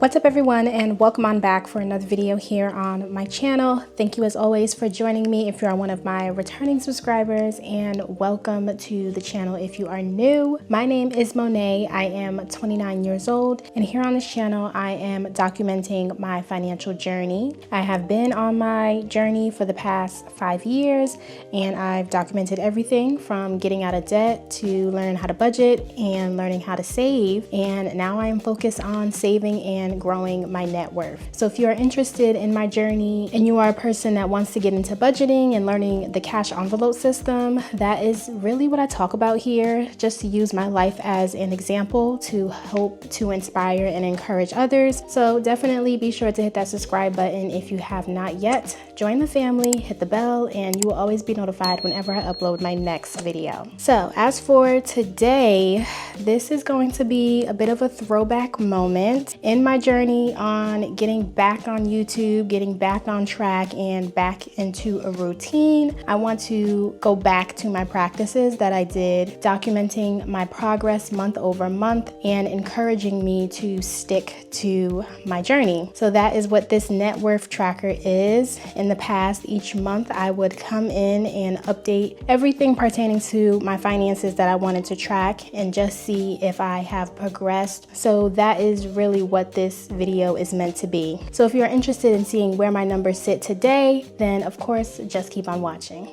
What's up everyone, and welcome on back for another video here on my channel. Thank you as always for joining me if you are one of my returning subscribers, and welcome to the channel if you are new. My name is Monet. I am 29 years old, and here on this channel I am documenting my financial journey. I have been on my journey for the past 5 years, and I've documented everything from getting out of debt to learning how to budget and learning how to save, and now I am focused on saving and growing my net worth. So if you are interested in my journey and you are a person that wants to get into budgeting and learning the cash envelope system, that is really what I talk about here, just to use my life as an example to help to inspire and encourage others. So definitely be sure to hit that subscribe button if you have not yet. Join the family, hit the bell, and you will always be notified whenever I upload my next video. So as for today, this is going to be a bit of a throwback moment in my journey on getting back on YouTube, getting back on track, and back into a routine. I want to go back to my practices that I did, documenting my progress month over month and encouraging me to stick to my journey. So that is what this net worth tracker is. In the past, each month I would come in and update everything pertaining to my finances that I wanted to track and just see if I have progressed. So that is really what this video is meant to be. So if you're interested in seeing where my numbers sit today, then of course just keep on watching.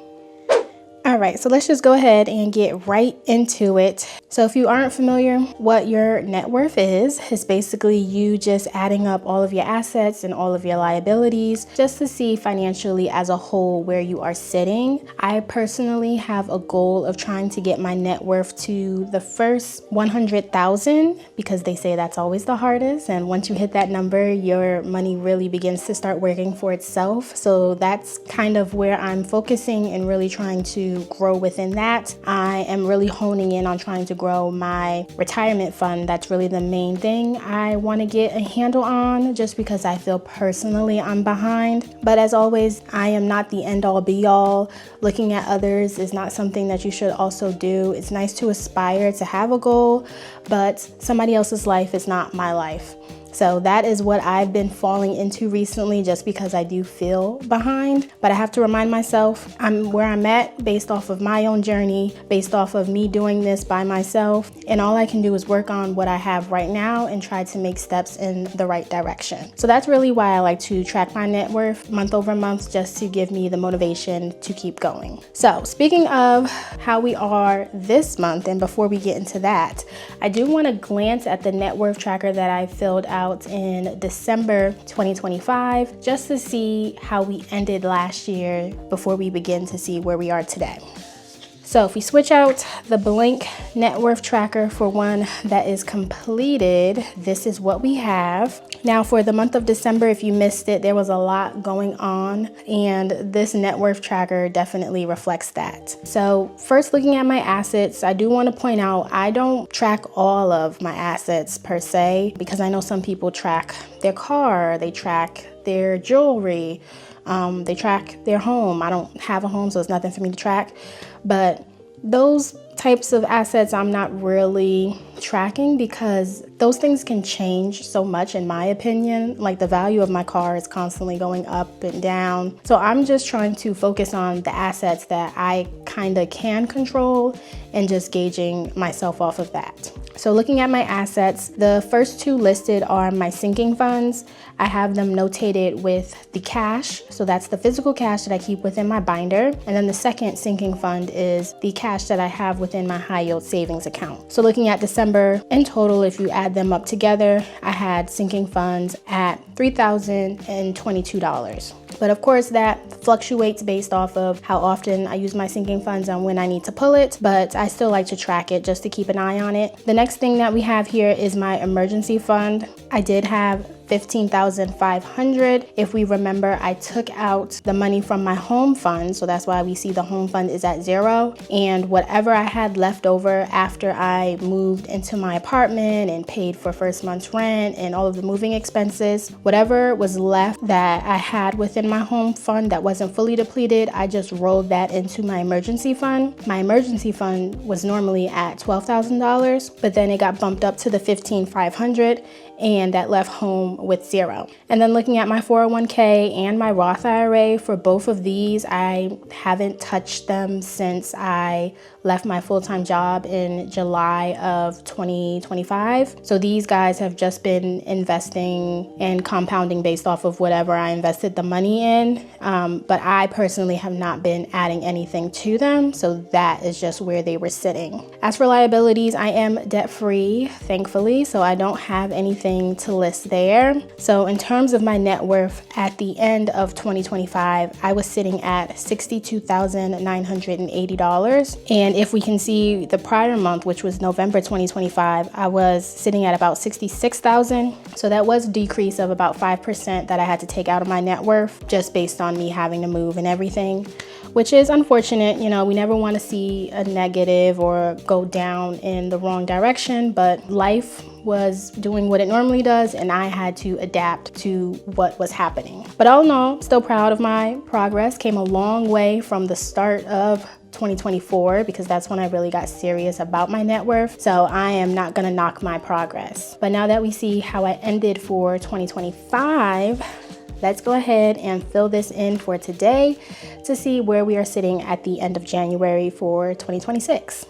All right, so let's just go ahead and get right into it. So if you aren't familiar, what your net worth is basically you just adding up all of your assets and all of your liabilities just to see financially as a whole where you are sitting. I personally have a goal of trying to get my net worth to the first 100,000 because they say that's always the hardest. And once you hit that number, your money really begins to start working for itself. So that's kind of where I'm focusing and really trying to grow within that. I am really honing in on trying to grow my retirement fund. That's really the main thing I want to get a handle on, just because I feel personally I'm behind. But as always, I am not the end all be all. Looking at others is not something that you should also do. It's nice to aspire to have a goal, but somebody else's life is not my life. So that is what I've been falling into recently, just because I do feel behind. But I have to remind myself I'm where I'm at based off of my own journey, based off of me doing this by myself. And all I can do is work on what I have right now and try to make steps in the right direction. So that's really why I like to track my net worth month over month, just to give me the motivation to keep going. So speaking of how we are this month, and before we get into that, I do want to glance at the net worth tracker that I filled out in December 2025, just to see how we ended last year before we begin to see where we are today. So if we switch out the blank net worth tracker for one that is completed, this is what we have. Now for the month of December, if you missed it, there was a lot going on, and this net worth tracker definitely reflects that. So first, looking at my assets, I do want to point out I don't track all of my assets per se, because I know some people track their car, they track their jewelry, they track their home. I don't have a home, so it's nothing for me to track. But those types of assets I'm not really tracking, because those things can change so much in my opinion. Like the value of my car is constantly going up and down. So I'm just trying to focus on the assets that I kind of can control and just gauging myself off of that. So looking at my assets, the first two listed are my sinking funds. I have them notated with the cash. So that's the physical cash that I keep within my binder. And then the second sinking fund is the cash that I have within my high yield savings account. So looking at December in total, if you add them up together, I had sinking funds at $3,022. But of course that fluctuates based off of how often I use my sinking funds and when I need to pull it, but I still like to track it just to keep an eye on it. The next thing that we have here is my emergency fund. I did have $15,500. If we remember, I took out the money from my home fund, so that's why we see the home fund is at 0. And whatever I had left over after I moved into my apartment and paid for first month's rent and all of the moving expenses, whatever was left that I had within my home fund that wasn't fully depleted, I just rolled that into my emergency fund. My emergency fund was normally at $12,000, but then it got bumped up to the $15,500. and that left home with 0. And then looking at my 401k and my Roth IRA, for both of these, I haven't touched them since I left my full-time job in July of 2025. So these guys have just been investing and compounding based off of whatever I invested the money in. But I personally have not been adding anything to them. So that is just where they were sitting. As for liabilities, I am debt-free, thankfully, so I don't have anything to list there. So in terms of my net worth at the end of 2025, I was sitting at $62,980. And if we can see the prior month, which was November 2025, I was sitting at about $66,000. So that was a decrease of about 5% that I had to take out of my net worth just based on me having to move and everything, which is unfortunate. You know, we never want to see a negative or go down in the wrong direction, but life was doing what it normally does and I had to adapt to what was happening. But all in all, still proud of my progress. Came a long way from the start of 2024 because that's when I really got serious about my net worth. So I am not gonna knock my progress. But now that we see how I ended for 2025, let's go ahead and fill this in for today to see where we are sitting at the end of January for 2026.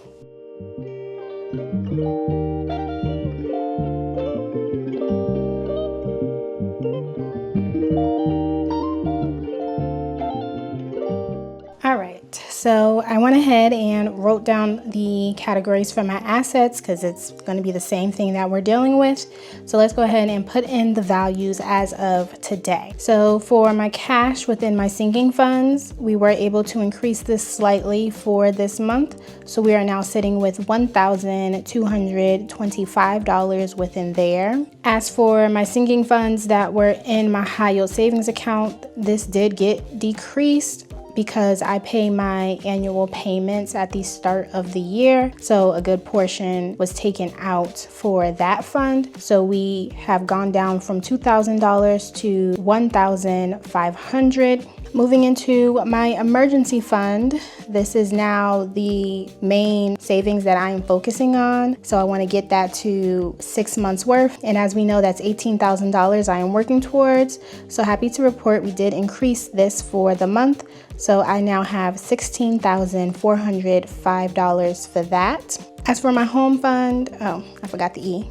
All right, so I went ahead and wrote down the categories for my assets because it's going to be the same thing that we're dealing with. So let's go ahead and put in the values as of today. So for my cash within my sinking funds, we were able to increase this slightly for this month. So we are now sitting with $1,225 within there. As for my sinking funds that were in my high yield savings account, this did get decreased because I pay my annual payments at the start of the year. So a good portion was taken out for that fund. So we have gone down from $2,000 to $1,500. Moving into my emergency fund, this is now the main savings that I am focusing on. So I want to get that to 6 months worth. And as we know, that's $18,000 I am working towards. So happy to report we did increase this for the month. So I now have $16,405 for that. As for my home fund, oh, I forgot the E.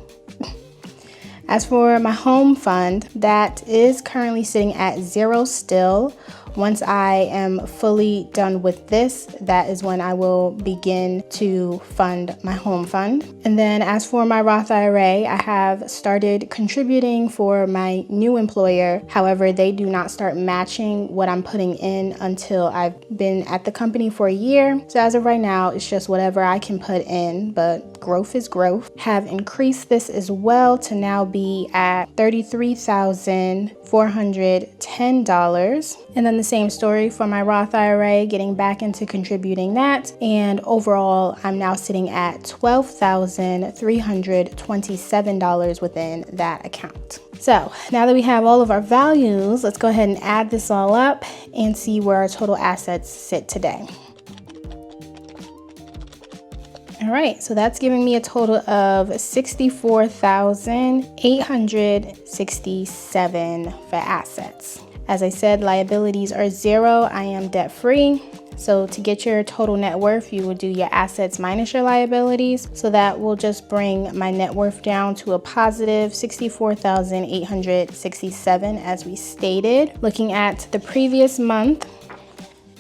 As for my home fund, that is currently sitting at 0 still. Once I am fully done with this, that is when I will begin to fund my home fund. And then as for my Roth IRA, I have started contributing for my new employer. However, they do not start matching what I'm putting in until I've been at the company for a year. So as of right now, it's just whatever I can put in, but growth is growth. Have increased this as well to now be at $33,410. And then the same story for my Roth IRA, getting back into contributing that. And overall, I'm now sitting at $12,327 within that account. So now that we have all of our values, let's go ahead and add this all up and see where our total assets sit today. All right, so that's giving me a total of $64,867 for assets. As I said, liabilities are 0. I am debt free. So to get your total net worth, you will do your assets minus your liabilities. So that will just bring my net worth down to a positive $64,867 as we stated. Looking at the previous month,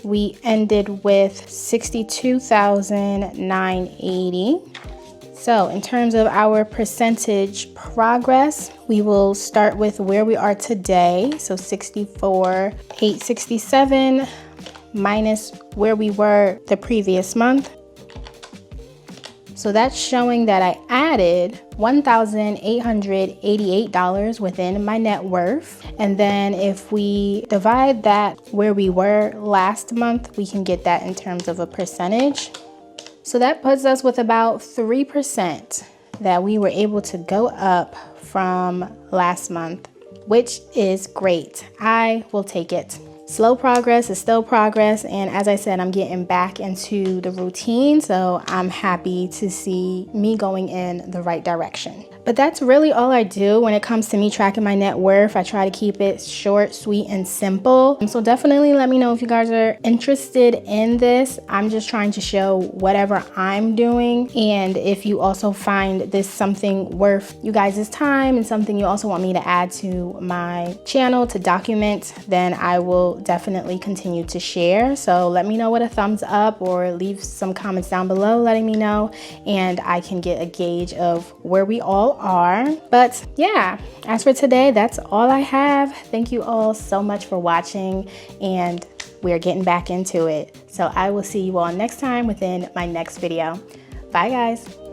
we ended with $62,980. So in terms of our percentage progress, we will start with where we are today. So $64,867 minus where we were the previous month. So that's showing that I added $1,888 within my net worth. And then if we divide that where we were last month, we can get that in terms of a percentage. So that puts us with about 3% that we were able to go up from last month, which is great. I will take it. Slow progress is still progress, and as I said, I'm getting back into the routine, so I'm happy to see me going in the right direction. But But that's really all I do when it comes to me tracking my net worth. I try to keep it short, sweet, and simple. So definitely let me know if you guys are interested in this. I'm just trying to show whatever I'm doing. And if you also find this something worth you guys' time and something you also want me to add to my channel to document, then I will definitely continue to share. So let me know with a thumbs up or leave some comments down below letting me know, and I can get a gauge of where we all are. But yeah, as for today, that's all I have. Thank you all so much for watching, and we're getting back into it. So I will see you all next time within my next video. Bye guys.